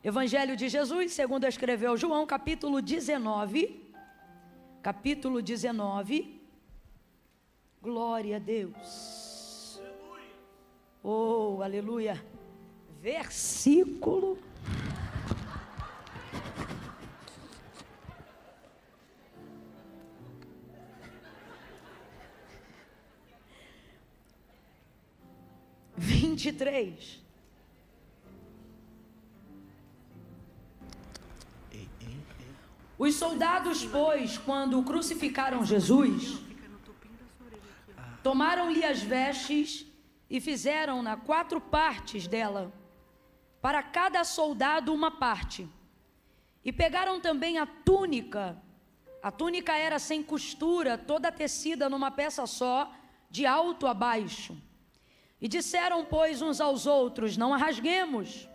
Evangelho de Jesus, segundo escreveu João, capítulo 19. Capítulo 19. Glória a Deus. Oh, aleluia. Versículo 23. Os soldados, pois, quando crucificaram Jesus, tomaram-lhe as vestes e fizeram-na 4 partes dela, para cada soldado uma parte. E pegaram também a túnica. A túnica era sem costura, toda tecida numa peça só, de alto a baixo. E disseram, pois, uns aos outros: não a rasguemos,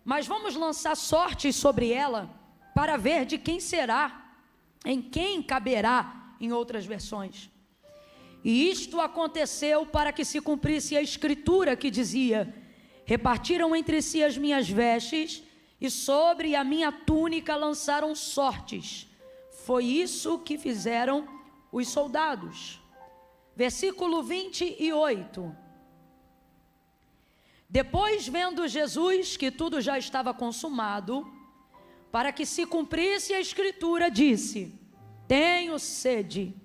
mas vamos lançar sortes sobre ela, para ver de quem será, em quem caberá, em outras versões. E isto aconteceu para que se cumprisse a escritura que dizia: repartiram entre si as minhas vestes, e sobre a minha túnica lançaram sortes. Foi isso que fizeram os soldados. Versículo 28. Depois, vendo Jesus que tudo já estava consumado, para que se cumprisse a escritura, disse: tenho sede.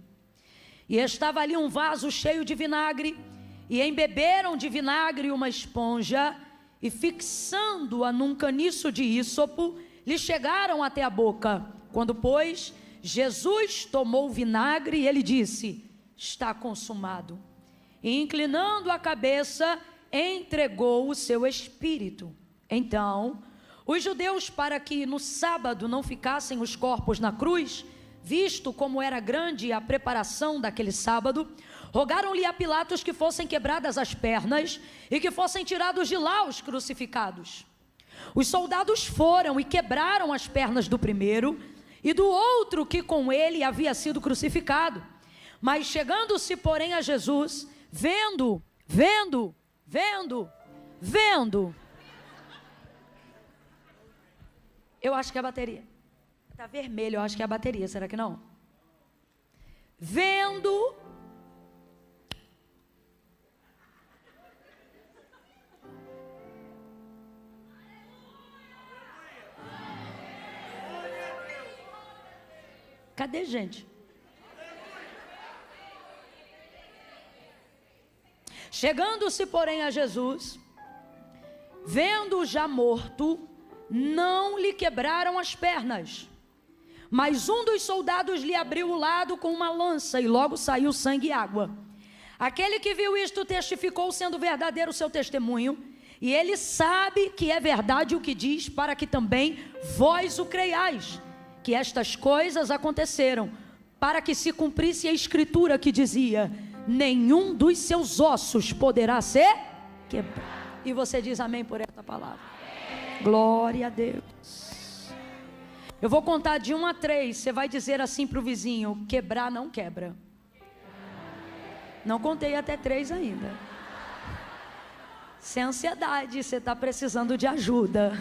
E estava ali um vaso cheio de vinagre, e embeberam de vinagre uma esponja, e fixando-a num caniço de ísopo, lhe chegaram até a boca. Quando, pois, Jesus tomou o vinagre, ele disse: está consumado. E inclinando a cabeça, entregou o seu espírito. Então, os judeus, para que no sábado não ficassem os corpos na cruz, visto como era grande a preparação daquele sábado, rogaram-lhe a Pilatos que fossem quebradas as pernas e que fossem tirados de lá os crucificados. Os soldados foram e quebraram as pernas do primeiro e do outro que com ele havia sido crucificado. Mas chegando-se, porém, a Jesus, vendo. Eu acho que é a bateria. Está vermelho, eu acho que é a bateria, será que não? Vendo. Cadê gente? Chegando-se, porém, a Jesus, vendo-o já morto, não lhe quebraram as pernas. Mas um dos soldados lhe abriu o lado com uma lança, e logo saiu sangue e água. Aquele que viu isto testificou, sendo verdadeiro o seu testemunho, e ele sabe que é verdade o que diz, para que também vós o creiais, que estas coisas aconteceram, para que se cumprisse a escritura que dizia: nenhum dos seus ossos poderá ser quebrado. E você diz amém por essa palavra? Glória a Deus. Eu vou contar de 1 a 3. Você vai dizer assim para o vizinho: quebrar não quebra. Não contei até 3 ainda. Sem ansiedade, você está precisando de ajuda.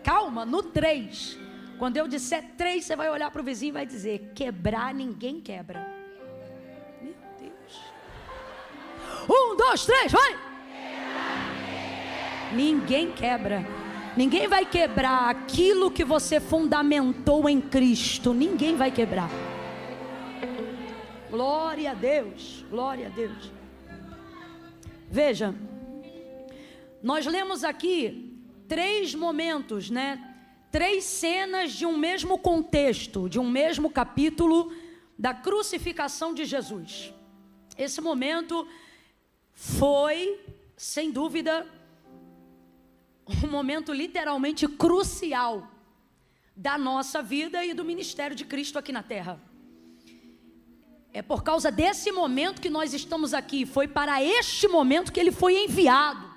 Calma, no 3. Quando eu disser 3, você vai olhar para o vizinho e vai dizer: quebrar ninguém quebra. Meu Deus. 1, 2, 3, vai! Ninguém quebra. Ninguém vai quebrar aquilo que você fundamentou em Cristo. Ninguém vai quebrar. Glória a Deus. Glória a Deus. Veja, nós lemos aqui 3 momentos, né? 3 cenas de um mesmo contexto, de um mesmo capítulo da crucificação de Jesus. Esse momento foi, sem dúvida, um momento literalmente crucial da nossa vida e do ministério de Cristo aqui na terra. É por causa desse momento que nós estamos aqui. Foi para este momento que ele foi enviado.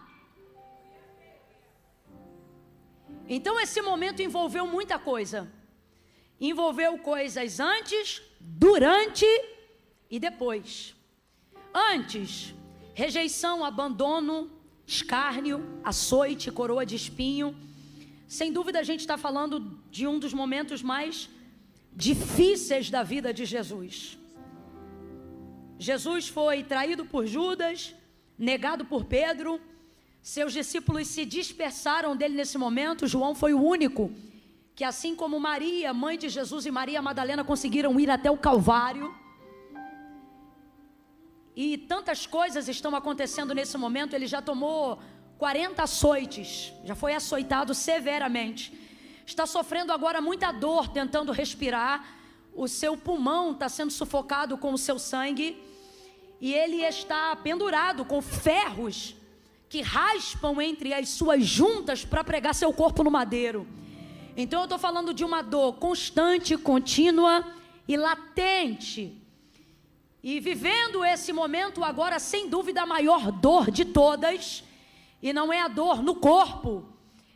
Então esse momento envolveu muita coisa. Envolveu coisas antes, durante e depois. Antes, rejeição, abandono, escárnio, açoite, coroa de espinho. Sem dúvida a gente está falando de um dos momentos mais difíceis da vida de Jesus. Jesus foi traído por Judas, negado por Pedro. Seus discípulos se dispersaram dele nesse momento. João foi o único que, assim como Maria, mãe de Jesus, e Maria Madalena conseguiram ir até o Calvário. E tantas coisas estão acontecendo nesse momento. Ele já tomou 40 açoites, já foi açoitado severamente. Está sofrendo agora muita dor tentando respirar. O seu pulmão está sendo sufocado com o seu sangue. E ele está pendurado com ferros que raspam entre as suas juntas para pregar seu corpo no madeiro. Então eu estou falando de uma dor constante, contínua e latente. E vivendo esse momento agora, sem dúvida, a maior dor de todas. E não é a dor no corpo,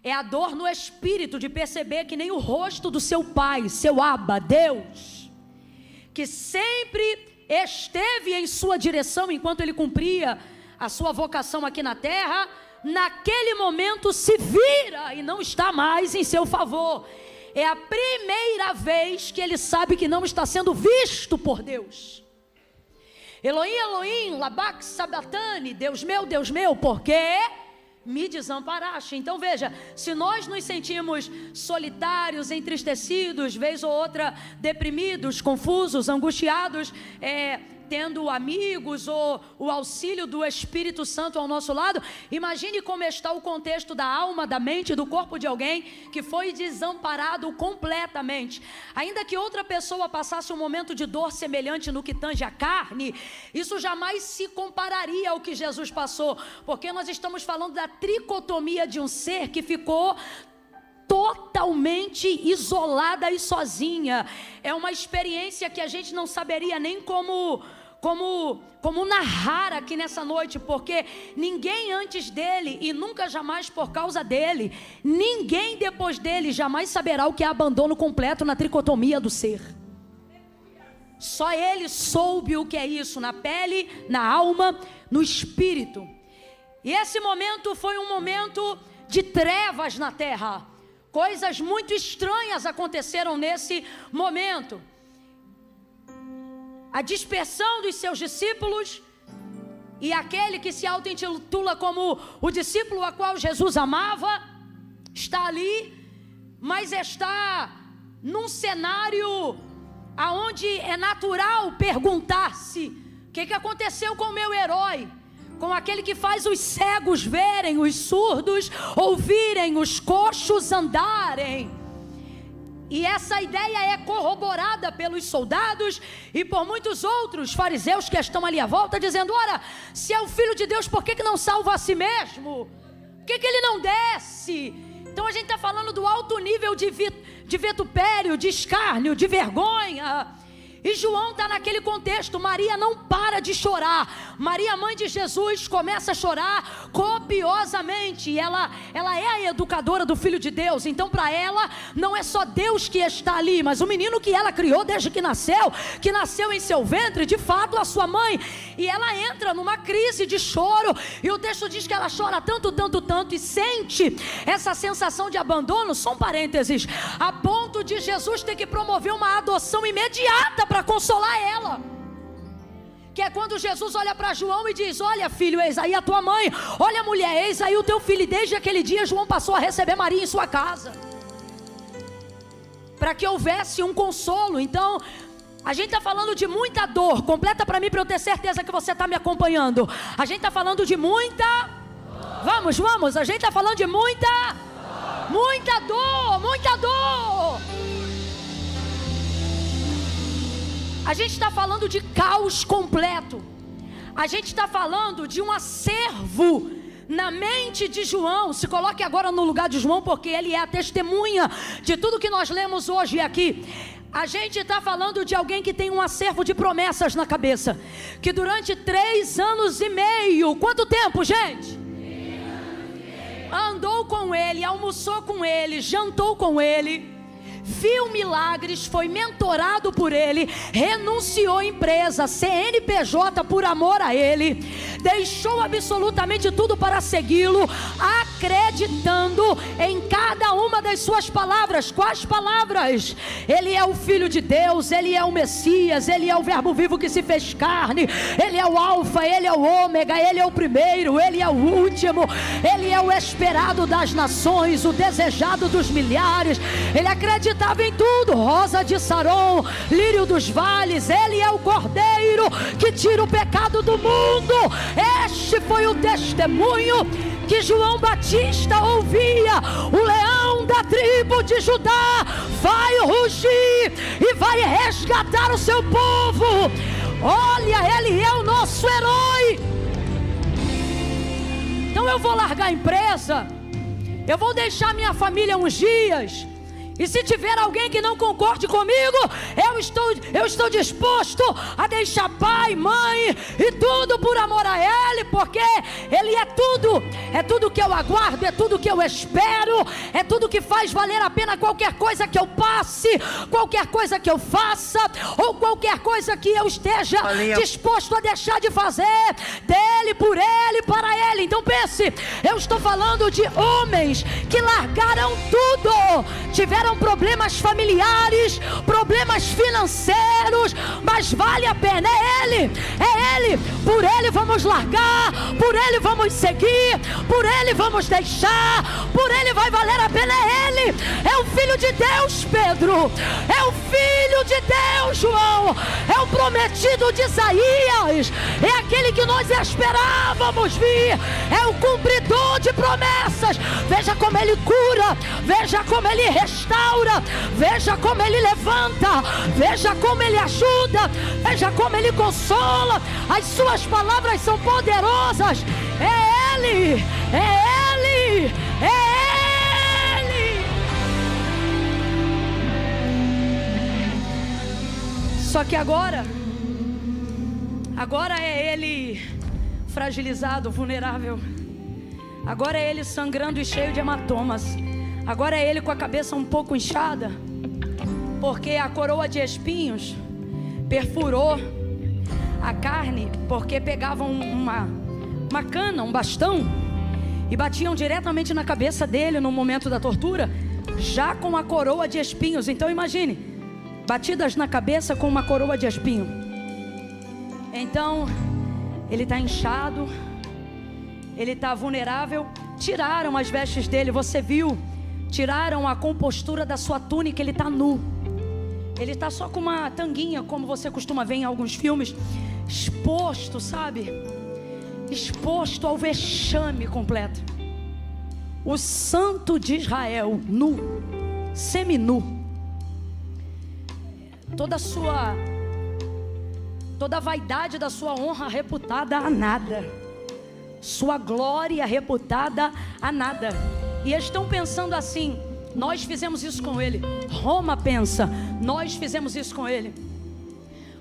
é a dor no espírito, de perceber que nem o rosto do seu pai, seu Abba, Deus, que sempre esteve em sua direção enquanto ele cumpria a sua vocação aqui na terra, naquele momento se vira e não está mais em seu favor. É a primeira vez que ele sabe que não está sendo visto por Deus. Elohim, Elohim, labak sabatani, Deus meu, por quê me desamparaste? Então veja, se nós nos sentimos solitários, entristecidos, vez ou outra deprimidos, confusos, angustiados, tendo amigos ou o auxílio do Espírito Santo ao nosso lado, imagine como está o contexto da alma, da mente, do corpo de alguém que foi desamparado completamente. Ainda que outra pessoa passasse um momento de dor semelhante no que tange a carne, isso jamais se compararia ao que Jesus passou, porque nós estamos falando da tricotomia de um ser que ficou totalmente isolada e sozinha. É uma experiência que a gente não saberia nem como narrar aqui nessa noite, porque ninguém antes dele e nunca jamais por causa dele, ninguém depois dele jamais saberá o que é abandono completo na tricotomia do ser. Só ele soube o que é isso, na pele, na alma, no espírito. E esse momento foi um momento de trevas na terra. Coisas muito estranhas aconteceram nesse momento. A dispersão dos seus discípulos, e aquele que se auto-intitula como o discípulo a qual Jesus amava, está ali, mas está num cenário aonde é natural perguntar-se: o que aconteceu com o meu herói? Com aquele que faz os cegos verem, os surdos ouvirem, os coxos andarem. E essa ideia é corroborada pelos soldados e por muitos outros fariseus que estão ali à volta, dizendo: ora, se é o Filho de Deus, por que não salva a si mesmo? Por que ele não desce? Então a gente está falando do alto nível de vitupério, de escárnio, de vergonha. E João está naquele contexto. Maria não para de chorar. Maria, mãe de Jesus, começa a chorar copiosamente. E ela é a educadora do Filho de Deus. Então para ela não é só Deus que está ali, mas o menino que ela criou desde que nasceu em seu ventre, de fato a sua mãe. E ela entra numa crise de choro. E o texto diz que ela chora tanto e sente essa sensação de abandono, só um parênteses, a ponto de Jesus ter que promover uma adoção imediata para consolar ela. Que é quando Jesus olha para João e diz: olha, filho, eis aí a tua mãe. Olha, mulher, eis aí o teu filho. E desde aquele dia João passou a receber Maria em sua casa, para que houvesse um consolo. Então a gente está falando de muita dor. Completa para mim, para eu ter certeza que você está me acompanhando. A gente está falando de muita Vamos, a gente está falando de muita dor. A gente está falando de caos completo. A gente está falando de um acervo na mente de João. Se coloque agora no lugar de João, porque ele é a testemunha de tudo que nós lemos hoje aqui. A gente está falando de alguém que tem um acervo de promessas na cabeça, que durante 3 anos e meio, quanto tempo, gente? Andou com ele, almoçou com ele, jantou com ele, viu milagres, foi mentorado por ele, renunciou à empresa, CNPJ por amor a ele, deixou absolutamente tudo para segui-lo, acreditando em cada uma das suas palavras. Quais palavras? Ele é o Filho de Deus, ele é o Messias, ele é o Verbo vivo que se fez carne, ele é o Alfa, ele é o Ômega, ele é o primeiro, ele é o último, ele é o esperado das nações, o desejado dos milhares. Ele acreditava em tudo. Rosa de Saron, lírio dos vales, ele é o Cordeiro que tira o pecado do mundo. Este foi o testemunho que João Batista ouvia. O leão da tribo de Judá vai rugir e vai resgatar o seu povo. Olha, ele é o nosso herói. Então eu vou largar a empresa, eu vou deixar minha família uns dias, e se tiver alguém que não concorde comigo, eu estou disposto a deixar pai, mãe e tudo por amor a Ele, porque Ele é tudo que eu aguardo, é tudo que eu espero, é tudo que faz valer a pena qualquer coisa que eu passe, qualquer coisa que eu faça, ou qualquer coisa que eu esteja disposto a deixar de fazer, dele, por Ele, para Ele. Então pense, eu estou falando de homens que largaram tudo, tiveram problemas familiares, problemas financeiros, mas vale a pena. É Ele, por Ele vamos largar, por Ele vamos seguir, por Ele vamos deixar, por Ele vai valer a pena. É Ele, é o Filho de Deus, Pedro, é o Filho de Deus, João, é o prometido de Isaías, é aquele que nós esperávamos vir, é o cumpridor de promessas. Veja como Ele cura, veja como Ele restaura, veja como Ele levanta, veja como Ele ajuda, veja como Ele consola. As suas palavras são poderosas. É Ele, é Ele, é Ele. Só que agora é Ele fragilizado, vulnerável. Agora é Ele sangrando e cheio de hematomas. Agora é Ele com a cabeça um pouco inchada, porque a coroa de espinhos perfurou a carne, porque pegavam uma cana, um bastão, e batiam diretamente na cabeça dele no momento da tortura, já com a coroa de espinhos. Então imagine, batidas na cabeça com uma coroa de espinho. Então ele está inchado, ele está vulnerável. Tiraram as vestes dele, você viu? Tiraram a compostura da sua túnica, ele está nu. Ele está só com uma tanguinha, como você costuma ver em alguns filmes, exposto, sabe? Exposto ao vexame completo. O Santo de Israel, nu, seminu. Toda a vaidade da sua honra reputada a nada. Sua glória reputada a nada. E estão pensando assim: nós fizemos isso com ele. Roma pensa: nós fizemos isso com ele.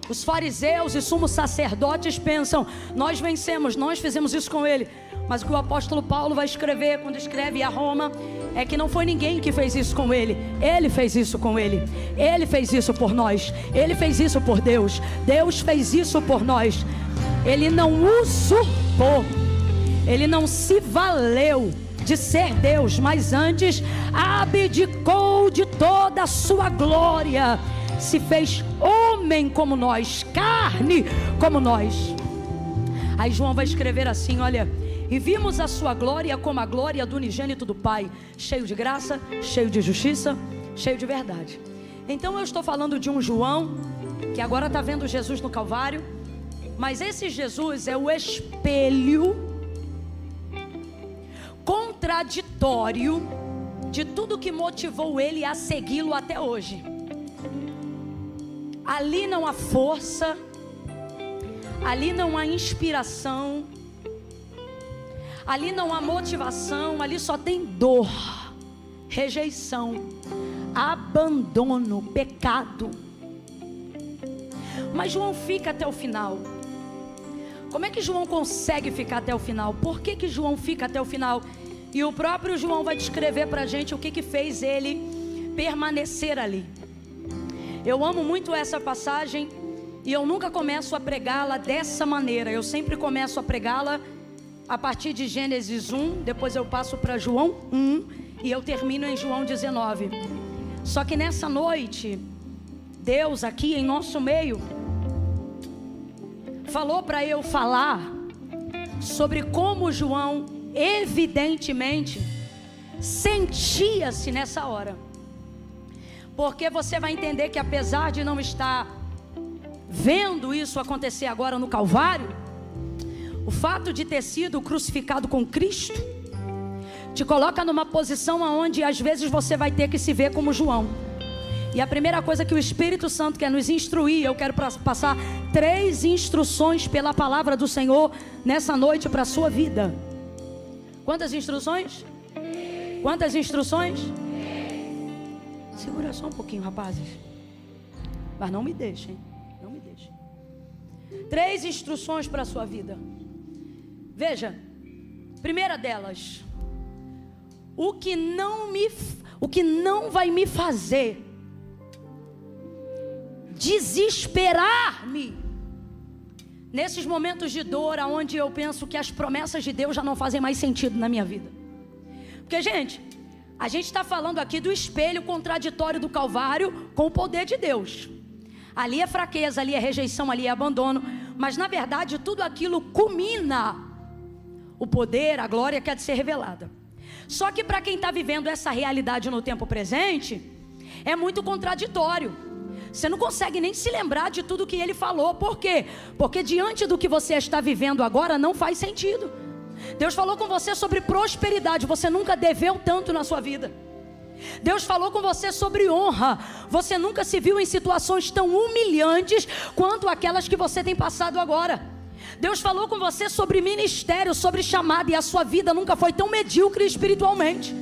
Os fariseus e sumos sacerdotes pensam: nós vencemos, nós fizemos isso com ele. Mas o que o apóstolo Paulo vai escrever quando escreve a Roma é que não foi ninguém que fez isso com ele. Ele fez isso com ele. Ele fez isso por nós. Ele fez isso por Deus. Deus fez isso por nós. Ele não usurpou, ele não se valeu de ser Deus, mas antes abdicou de toda a sua glória, se fez homem como nós, carne como nós. Aí João vai escrever assim: olha, e vimos a sua glória como a glória do unigênito do Pai, cheio de graça, cheio de justiça, cheio de verdade. Então eu estou falando de um João que agora está vendo Jesus no Calvário, mas esse Jesus é o espelho contraditório de tudo que motivou ele a segui-lo até hoje. Ali não há força, ali não há inspiração, ali não há motivação, ali só tem dor, rejeição, abandono, pecado. Mas João fica até o final. Como é que João consegue ficar até o final? Por que João fica até o final? E o próprio João vai descrever para a gente o que fez ele permanecer ali. Eu amo muito essa passagem e eu nunca começo a pregá-la dessa maneira. Eu sempre começo a pregá-la a partir de Gênesis 1, depois eu passo para João 1 e eu termino em João 19. Só que nessa noite, Deus aqui em nosso meio falou para eu falar sobre como João evidentemente sentia-se nessa hora. Porque você vai entender que apesar de não estar vendo isso acontecer agora no Calvário, o fato de ter sido crucificado com Cristo te coloca numa posição onde às vezes você vai ter que se ver como João. E a primeira coisa que o Espírito Santo quer nos instruir, eu quero passar 3 instruções pela palavra do Senhor nessa noite para a sua vida. Quantas instruções? Quantas instruções? Segura só um pouquinho, rapazes. Mas não me deixem, não me deixem. 3 instruções para a sua vida. Veja, primeira delas, o que não vai me fazer desesperar-me nesses momentos de dor, aonde eu penso que as promessas de Deus já não fazem mais sentido na minha vida. Porque, gente, a gente está falando aqui do espelho contraditório do Calvário com o poder de Deus. Ali é fraqueza, ali é rejeição, ali é abandono. Mas na verdade tudo aquilo culmina o poder, a glória que há de ser revelada. Só que para quem está vivendo essa realidade no tempo presente, é muito contraditório. Você não consegue nem se lembrar de tudo que ele falou. Por quê? Porque diante do que você está vivendo agora não faz sentido. Deus falou com você sobre prosperidade, você nunca deveu tanto na sua vida. Deus falou com você sobre honra, você nunca se viu em situações tão humilhantes quanto aquelas que você tem passado agora. Deus falou com você sobre ministério, sobre chamado, e a sua vida nunca foi tão medíocre espiritualmente.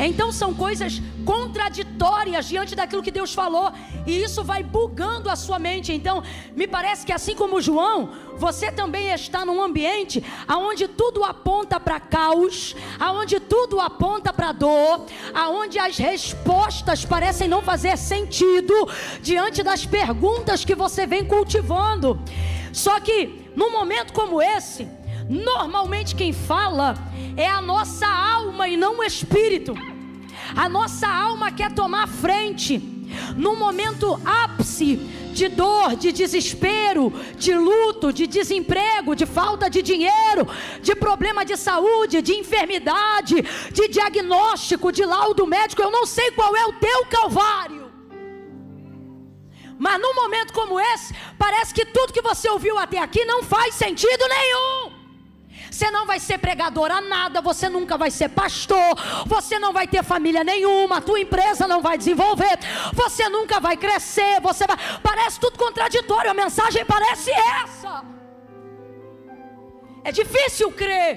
Então são coisas contraditórias diante daquilo que Deus falou, e isso vai bugando a sua mente. Então me parece que assim como João, você também está num ambiente aonde tudo aponta para caos, aonde tudo aponta para dor, aonde as respostas parecem não fazer sentido diante das perguntas que você vem cultivando. Só que num momento como esse, normalmente quem fala é a nossa alma e não o espírito. A nossa alma quer tomar frente num momento ápice de dor, de desespero, de luto, de desemprego, de falta de dinheiro, de problema de saúde, de enfermidade, de diagnóstico, de laudo médico. Eu não sei qual é o teu calvário, mas num momento como esse, parece que tudo que você ouviu até aqui não faz sentido nenhum. Você não vai ser pregador a nada, você nunca vai ser pastor, você não vai ter família nenhuma, a tua empresa não vai desenvolver, você nunca vai crescer, parece tudo contraditório, a mensagem parece essa. É difícil crer,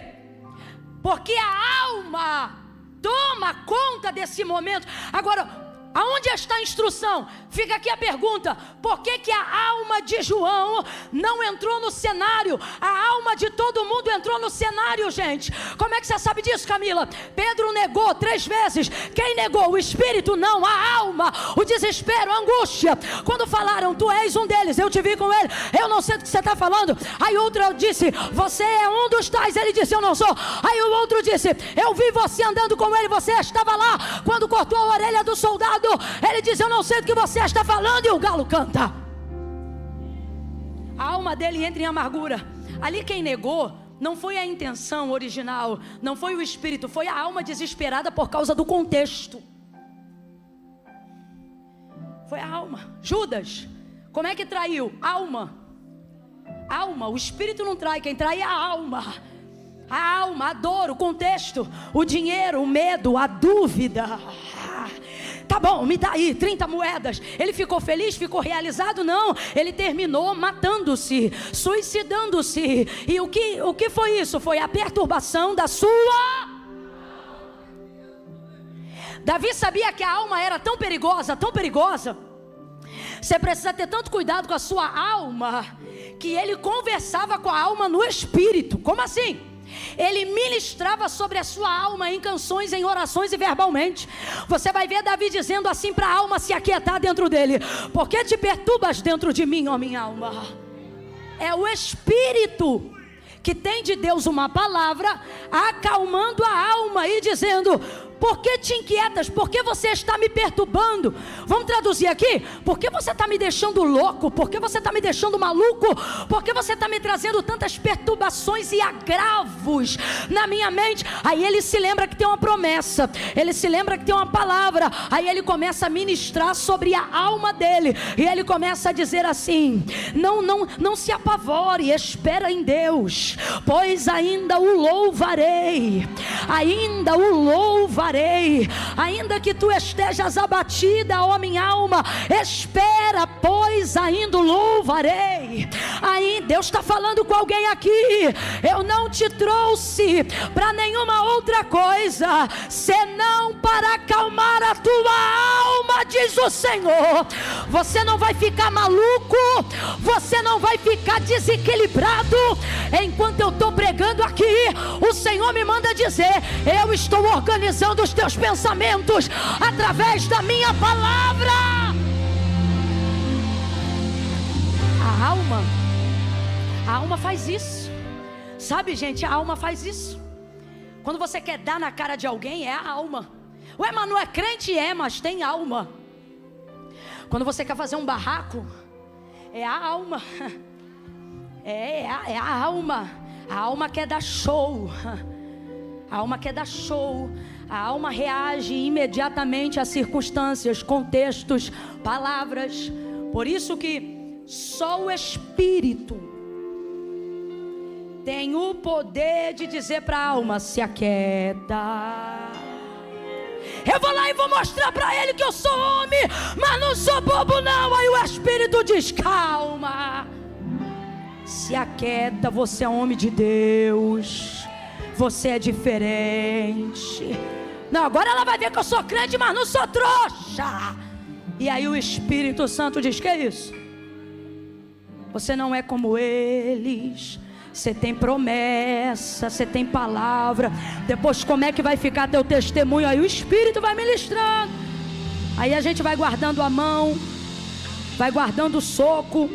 porque a alma toma conta desse momento. Agora, aonde está a instrução? Fica aqui a pergunta: por que que a alma de João não entrou no cenário? A alma de todo mundo entrou no cenário, gente. Como é que você sabe disso, Camila? Pedro negou 3 vezes. Quem negou? O espírito? Não, a alma, o desespero, a angústia. Quando falaram, tu és um deles, eu te vi com ele, eu não sei do que você está falando. Aí outro disse, você é um dos tais. Ele disse, eu não sou. Aí o outro disse, eu vi você andando com ele, você estava lá quando cortou a orelha do soldado. Ele diz, eu não sei do que você está falando, e o galo canta. A alma dele entra em amargura. Ali quem negou não foi a intenção original, não foi o espírito, foi a alma desesperada por causa do contexto. Foi a alma. Judas, como é que traiu? Alma. Alma, o espírito não trai, quem trai é a alma. A alma, a dor, o contexto, o dinheiro, o medo, a dúvida. Tá bom, me dá aí 30 moedas. Ele ficou feliz, ficou realizado? Não, ele terminou matando-se, suicidando-se. E o que foi isso? Foi a perturbação da sua... Davi sabia que a alma era tão perigosa, tão perigosa. Você precisa ter tanto cuidado com a sua alma, que ele conversava com a alma no espírito. Como assim? Ele ministrava sobre a sua alma em canções, em orações e verbalmente. Você vai ver Davi dizendo assim para a alma se aquietar dentro dele: por que te perturbas dentro de mim, ó minha alma? É o Espírito que tem de Deus uma palavra acalmando a alma e dizendo: por que te inquietas? Por que você está me perturbando? Vamos traduzir aqui: por que você está me deixando louco? Por que você está me deixando maluco? Por que você está me trazendo tantas perturbações e agravos na minha mente? Aí ele se lembra que tem uma promessa, ele se lembra que tem uma palavra. Aí ele começa a ministrar sobre a alma dele, e ele começa a dizer assim: não se apavore, espera em Deus, pois ainda o louvarei, ainda o louvarei. Ainda que tu estejas abatida, ó minha alma, espera, pois ainda o louvarei. Aí Deus está falando com alguém aqui: eu não te trouxe para nenhuma outra coisa senão para acalmar a tua alma, diz o Senhor. Você não vai ficar maluco, você não vai ficar desequilibrado enquanto eu estou pregando aqui. O Senhor me manda dizer: eu estou organizando os teus pensamentos através da minha palavra. A alma faz isso, sabe, gente? A alma faz isso. Quando você quer dar na cara de alguém, é a alma. Ué, mas não é crente? É, mas tem alma. Quando você quer fazer um barraco, é a alma. É a alma. A alma quer dar show. A alma quer dar show. A alma reage imediatamente a circunstâncias, contextos, palavras. Por isso que só o Espírito tem o poder de dizer para a alma: se aquieta. Eu vou lá e vou mostrar para ele que eu sou homem, mas não sou bobo não. Aí o Espírito diz: calma, se aquieta, você é homem de Deus, você é diferente. Não, agora ela vai ver que eu sou crente, mas não sou trouxa. E aí o Espírito Santo diz: que é isso? Você não é como eles. Você tem promessa, você tem palavra. Depois como é que vai ficar teu testemunho? Aí o Espírito vai ministrando. Aí a gente vai guardando a mão, vai guardando o soco,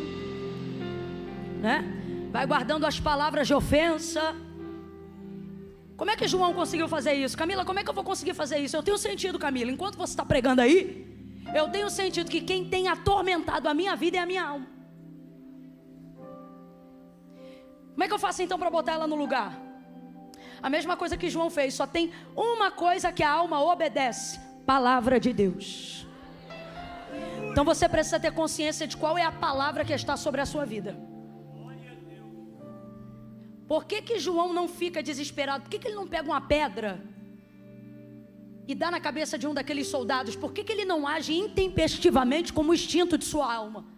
né? Vai guardando as palavras de ofensa. Como é que João conseguiu fazer isso? Camila, como é que eu vou conseguir fazer isso? Eu tenho sentido, Camila, enquanto você está pregando aí, eu tenho sentido que quem tem atormentado a minha vida é a minha alma. Como é que eu faço então para botar ela no lugar? A mesma coisa que João fez. Só tem uma coisa que a alma obedece: palavra de Deus. Então você precisa ter consciência de qual é a palavra que está sobre a sua vida. Por que João não fica desesperado? Por que ele não pega uma pedra e dá na cabeça de um daqueles soldados? Por que ele não age intempestivamente como o instinto de sua alma?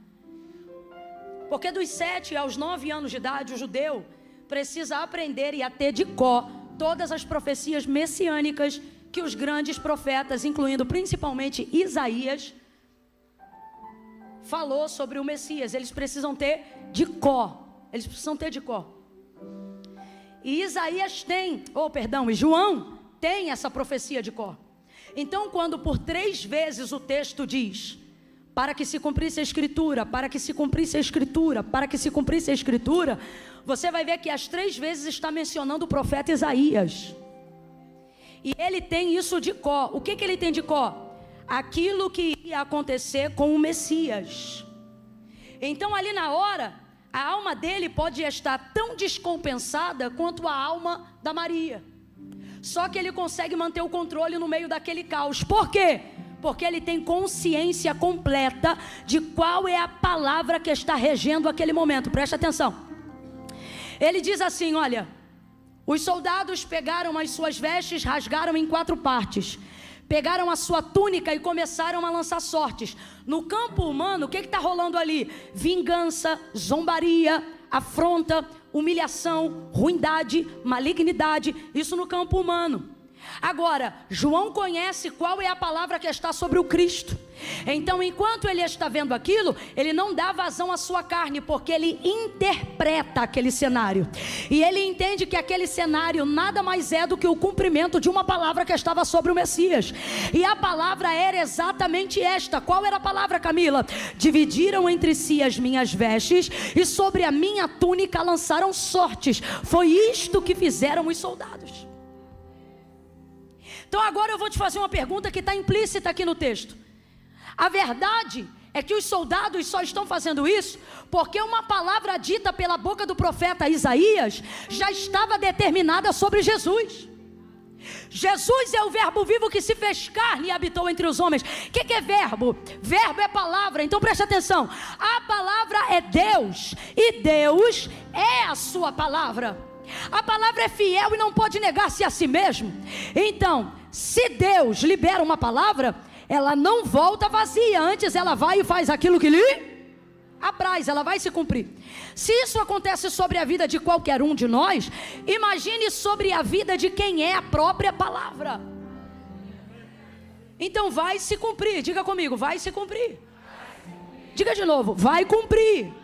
Porque dos 7 aos 9 anos de idade, o judeu precisa aprender e a ter de cor todas as profecias messiânicas que os grandes profetas, incluindo principalmente Isaías, falou sobre o Messias. Eles precisam ter de cor. Eles precisam ter de cor. E Isaías tem, e João tem essa profecia de cor. Então, quando por 3 vezes o texto diz: para que se cumprisse a Escritura, para que se cumprisse a Escritura, para que se cumprisse a Escritura, você vai ver que as 3 vezes está mencionando o profeta Isaías. E ele tem isso de cor. O que ele tem de cor? Aquilo que ia acontecer com o Messias. Então ali na hora, a alma dele pode estar tão descompensada quanto a alma da Maria. Só que ele consegue manter o controle no meio daquele caos. Por quê? Porque ele tem consciência completa de qual é a palavra que está regendo aquele momento. Presta atenção. Ele diz assim: olha, os soldados pegaram as suas vestes, rasgaram em 4 partes, pegaram a sua túnica e começaram a lançar sortes. No campo humano, o que está rolando ali? Vingança, zombaria, afronta, humilhação, ruindade, malignidade. Isso no campo humano. Agora, João conhece qual é a palavra que está sobre o Cristo. Então, enquanto ele está vendo aquilo, ele não dá vazão à sua carne, porque ele interpreta aquele cenário. E ele entende que aquele cenário nada mais é do que o cumprimento de uma palavra que estava sobre o Messias. E a palavra era exatamente esta. Qual era a palavra, Camila? Dividiram entre si as minhas vestes e sobre a minha túnica lançaram sortes. Foi isto que fizeram os soldados. Então agora eu vou te fazer uma pergunta que está implícita aqui no texto. A verdade é que os soldados só estão fazendo isso porque uma palavra dita pela boca do profeta Isaías já estava determinada sobre Jesus. Jesus é o verbo vivo que se fez carne e habitou entre os homens. O que é verbo? Verbo é palavra, então preste atenção. A palavra é Deus e Deus é a sua palavra. A palavra é fiel e não pode negar-se a si mesmo. Então, se Deus libera uma palavra, ela não volta vazia. Antes ela vai e faz aquilo que lhe apraz, ela vai se cumprir. Se isso acontece sobre a vida de qualquer um de nós, imagine sobre a vida de quem é a própria palavra. Então vai se cumprir. Diga comigo, vai se cumprir. Diga de novo, vai cumprir.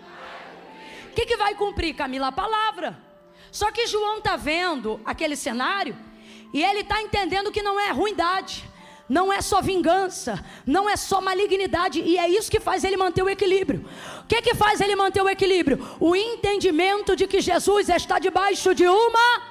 O que vai cumprir, Camila? A palavra. Só que João está vendo aquele cenário e ele está entendendo que não é ruindade, não é só vingança, não é só malignidade, e é isso que faz ele manter o equilíbrio. O que faz ele manter o equilíbrio? O entendimento de que Jesus está debaixo de uma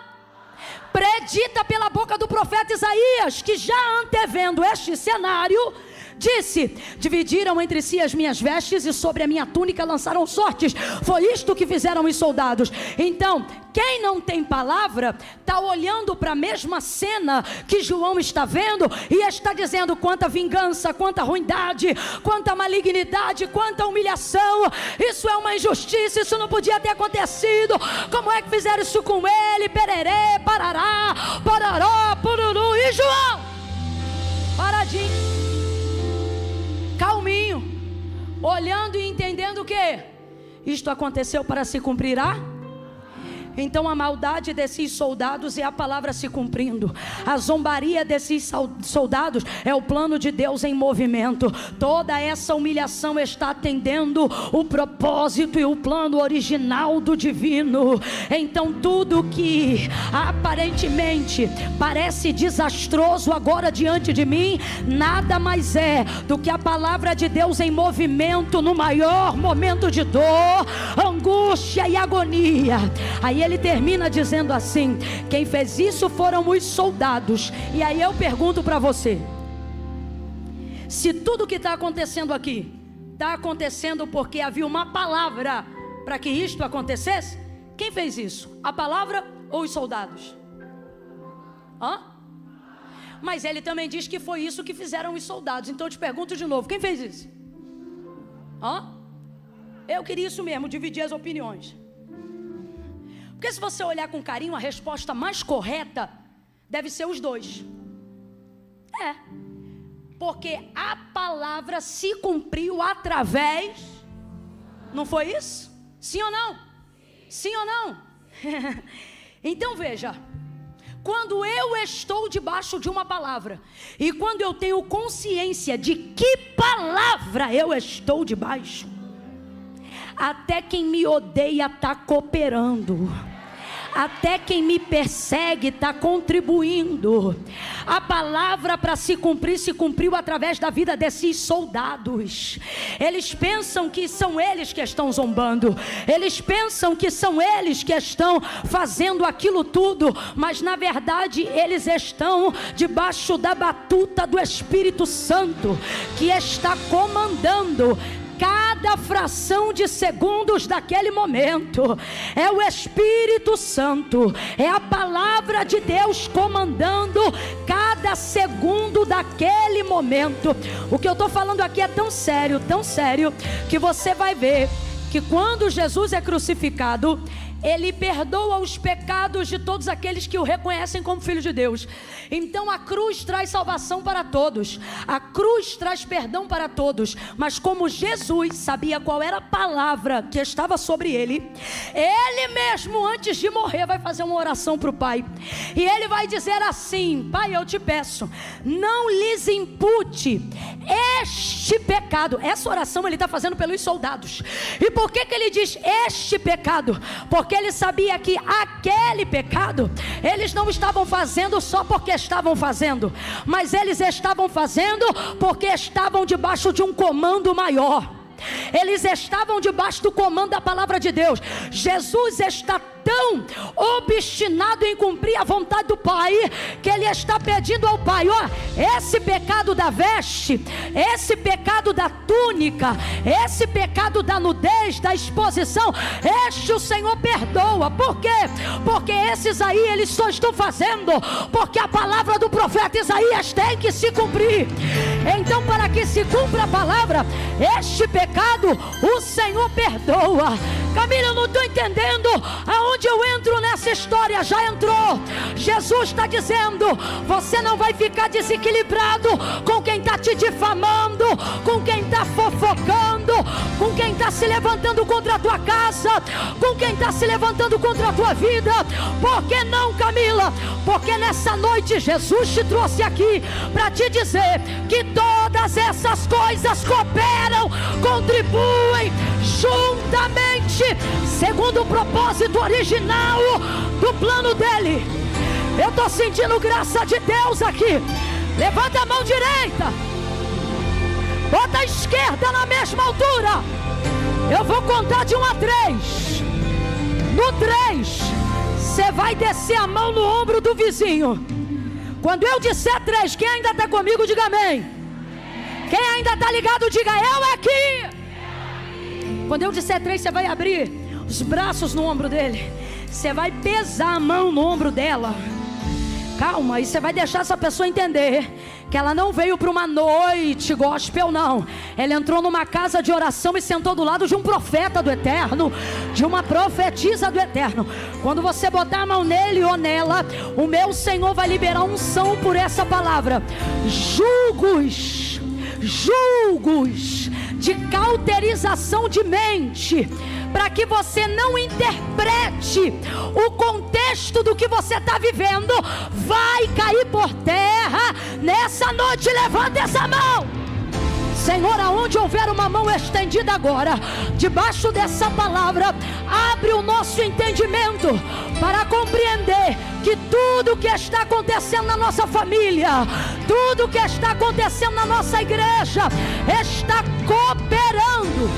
predita pela boca do profeta Isaías, que já antevendo este cenário, disse: dividiram entre si as minhas vestes e sobre a minha túnica lançaram sortes. Foi isto que fizeram os soldados. Então, quem não tem palavra está olhando para a mesma cena que João está vendo e está dizendo: quanta vingança, quanta ruindade, quanta malignidade, quanta humilhação. Isso é uma injustiça, isso não podia ter acontecido. Como é que fizeram isso com ele? Pererê, parará, pararó, pururu. E João paradinho, calminho, olhando e entendendo o que isto aconteceu para se cumprir Então a maldade desses soldados é a palavra se cumprindo. A zombaria desses soldados é o plano de Deus em movimento. Toda essa humilhação está atendendo o propósito e o plano original do divino. Então tudo que aparentemente parece desastroso agora diante de mim, nada mais é do que a palavra de Deus em movimento no maior momento de dor, angústia e agonia. Aí ele termina dizendo assim: quem fez isso foram os soldados. E aí eu pergunto para você: se tudo que está acontecendo aqui está acontecendo porque havia uma palavra para que isto acontecesse, quem fez isso? A palavra ou os soldados? Mas ele também diz que foi isso que fizeram os soldados. Então eu te pergunto de novo: quem fez isso? Eu queria isso mesmo, dividir as opiniões. Porque se você olhar com carinho, a resposta mais correta deve ser os dois. Porque a palavra se cumpriu através. Não foi isso? Sim ou não? Sim ou não? Então veja, quando eu estou debaixo de uma palavra e quando eu tenho consciência de que palavra eu estou debaixo, até quem me odeia está cooperando, até quem me persegue está contribuindo. A palavra para se cumprir, se cumpriu através da vida desses soldados. Eles pensam que são eles que estão zombando, eles pensam que são eles que estão fazendo aquilo tudo, mas na verdade eles estão debaixo da batuta do Espírito Santo, que está comandando cada fração de segundos daquele momento. É o Espírito Santo, é a palavra de Deus comandando cada segundo daquele momento. O que eu estou falando aqui é tão sério, que você vai ver que quando Jesus é crucificado, Ele perdoa os pecados de todos aqueles que o reconhecem como Filho de Deus. Então a cruz traz salvação para todos, a cruz traz perdão para todos. Mas como Jesus sabia qual era a palavra que estava sobre ele, ele mesmo antes de morrer vai fazer uma oração para o Pai. E ele vai dizer assim: Pai, eu te peço, não lhes impute este pecado. Essa oração ele está fazendo pelos soldados. E por que ele diz este pecado? Porque ele sabia que aquele pecado eles não estavam fazendo só porque estavam fazendo, mas eles estavam fazendo porque estavam debaixo de um comando maior. Eles estavam debaixo do comando da palavra de Deus. Jesus está tão obstinado em cumprir a vontade do Pai, que ele está pedindo ao Pai: ó, esse pecado da veste, esse pecado da túnica, esse pecado da nudez, da exposição, este o Senhor perdoa. Por quê? Porque esses aí eles só estão fazendo porque a palavra do profeta Isaías tem que se cumprir. Então, para que se cumpra a palavra, este pecado o Senhor perdoa. Camila, eu não estou entendendo aonde eu entro nessa história. Já entrou. Jesus está dizendo: você não vai ficar desequilibrado com quem está te difamando, com quem está fofocando, com quem está se levantando contra a tua casa, com quem está se levantando contra a tua vida. Por que não, Camila? Porque nessa noite Jesus te trouxe aqui para te dizer que todas essas coisas cooperam, contribuem juntamente, segundo o propósito original do plano dele. Eu estou sentindo graça de Deus aqui. Levanta a mão direita, bota a esquerda na mesma altura. Eu vou contar de 1 a 3. No 3, você vai descer a mão no ombro do vizinho. Quando eu disser 3, quem ainda está comigo, diga amém. Quem ainda está ligado, diga eu aqui. Quando eu disser 3, você vai abrir os braços no ombro dele. Você vai pesar a mão no ombro dela. Calma, e você vai deixar essa pessoa entender que ela não veio para uma noite gospel, não. Ela entrou numa casa de oração e sentou do lado de um profeta do Eterno, de uma profetisa do Eterno. Quando você botar a mão nele ou nela, o meu Senhor vai liberar unção por essa palavra. Julgos de cauterização de mente, para que você não interprete o contexto do que você está vivendo, vai cair por terra nessa noite. Levanta essa mão, Senhor. Aonde houver uma mão estendida agora, debaixo dessa palavra, abre o nosso entendimento para compreender que tudo que está acontecendo na nossa família, tudo que está acontecendo na nossa igreja, está cooperando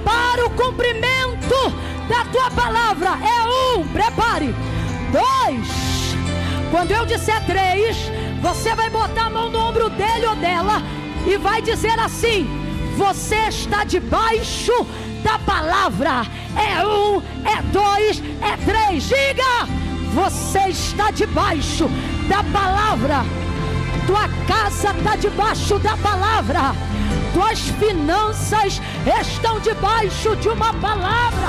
para o cumprimento da tua palavra. É 1, prepare. 2, quando eu disser 3, você vai botar a mão no ombro dele ou dela e vai dizer assim: você está debaixo da palavra. É 1, é 2, é 3. Diga: você está debaixo da palavra. Tua casa está debaixo da palavra. Tuas finanças estão debaixo de uma palavra.